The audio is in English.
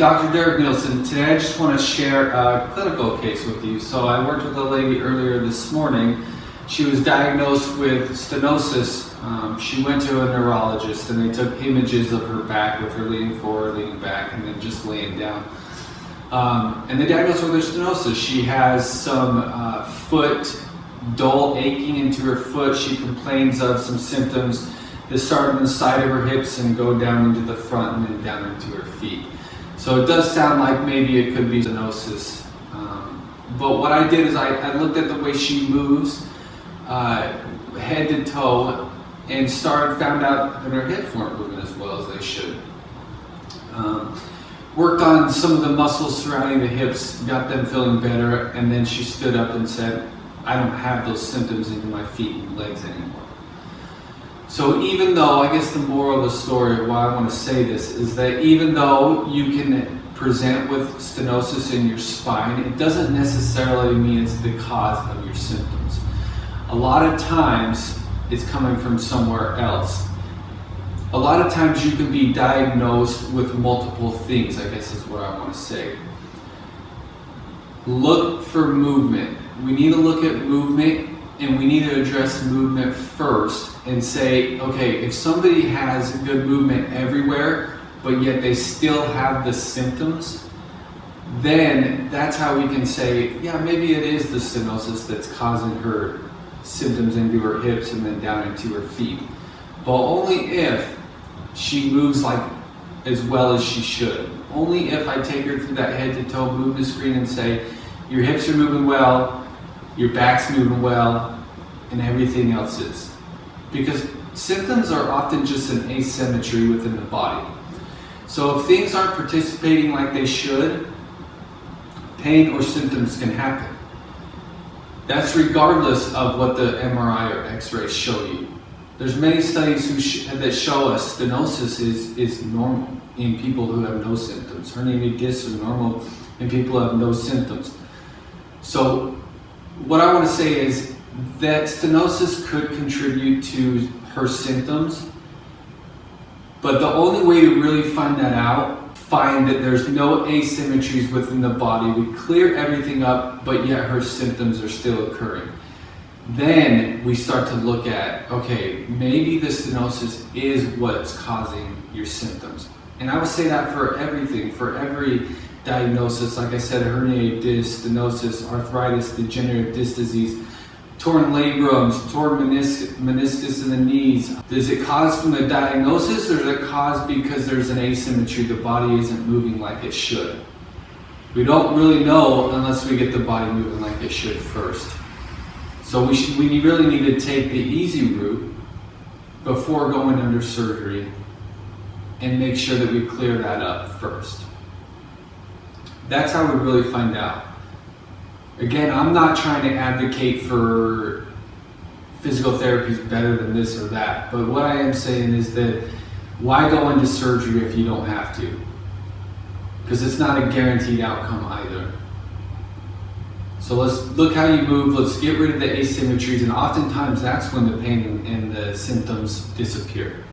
Dr. Derek Nielsen. Today I just want to share a clinical case with you. So I worked with a lady earlier this morning. She was diagnosed with stenosis. She went to a neurologist and they took images of her back with her leaning forward, leaning back, and then just laying down. And they diagnosed her with stenosis. She has some foot dull aching into her foot. She complains of some symptoms that start on the side of her hips and go down into the front and then down into her feet. So it does sound like maybe it could be stenosis. But what I did is I looked at the way she moves, head to toe, and found out that her hips weren't moving as well as they should. Worked on some of the muscles surrounding the hips, got them feeling better, and then she stood up and said, I don't have those symptoms in my feet and legs anymore. So even though, I guess the moral of the story, or why I want to say this, is that even though you can present with stenosis in your spine, it doesn't necessarily mean it's the cause of your symptoms. A lot of times, it's coming from somewhere else. A lot of times you can be diagnosed with multiple things, I guess is what I want to say. Look for movement. We need to look at movement, and we need to address movement first and say, okay, if somebody has good movement everywhere, but yet they still have the symptoms, then that's how we can say, yeah, maybe it is the stenosis that's causing her symptoms into her hips and then down into her feet. But only if she moves like as well as she should. Only if I take her through that head to toe movement screen and say, your hips are moving well, your back's moving well, and everything else is. Because symptoms are often just an asymmetry within the body. So if things aren't participating like they should, pain or symptoms can happen. That's regardless of what the MRI or X-rays show you. There's many studies that show us stenosis is normal in people who have no symptoms. Herniated discs are normal in people who have no symptoms. So what I want to say is that stenosis could contribute to her symptoms, but the only way to really find that out, find that there's no asymmetries within the body, we clear everything up, but yet her symptoms are still occurring. Then we start to look at, okay, maybe the stenosis is what's causing your symptoms. And I would say that for everything, for every diagnosis, like I said, herniated disc, stenosis, arthritis, degenerative disc disease, torn labrums, torn meniscus in the knees. Does it cause from the diagnosis, or is it cause because there's an asymmetry, the body isn't moving like it should? We don't really know unless we get the body moving like it should first. So we really need to take the easy route before going under surgery and make sure that we clear that up first. That's how we really find out. Again, I'm not trying to advocate for physical therapy is better than this or that, but what I am saying is that why go into surgery if you don't have to? Because it's not a guaranteed outcome either. So let's look how you move, let's get rid of the asymmetries, and oftentimes that's when the pain and the symptoms disappear.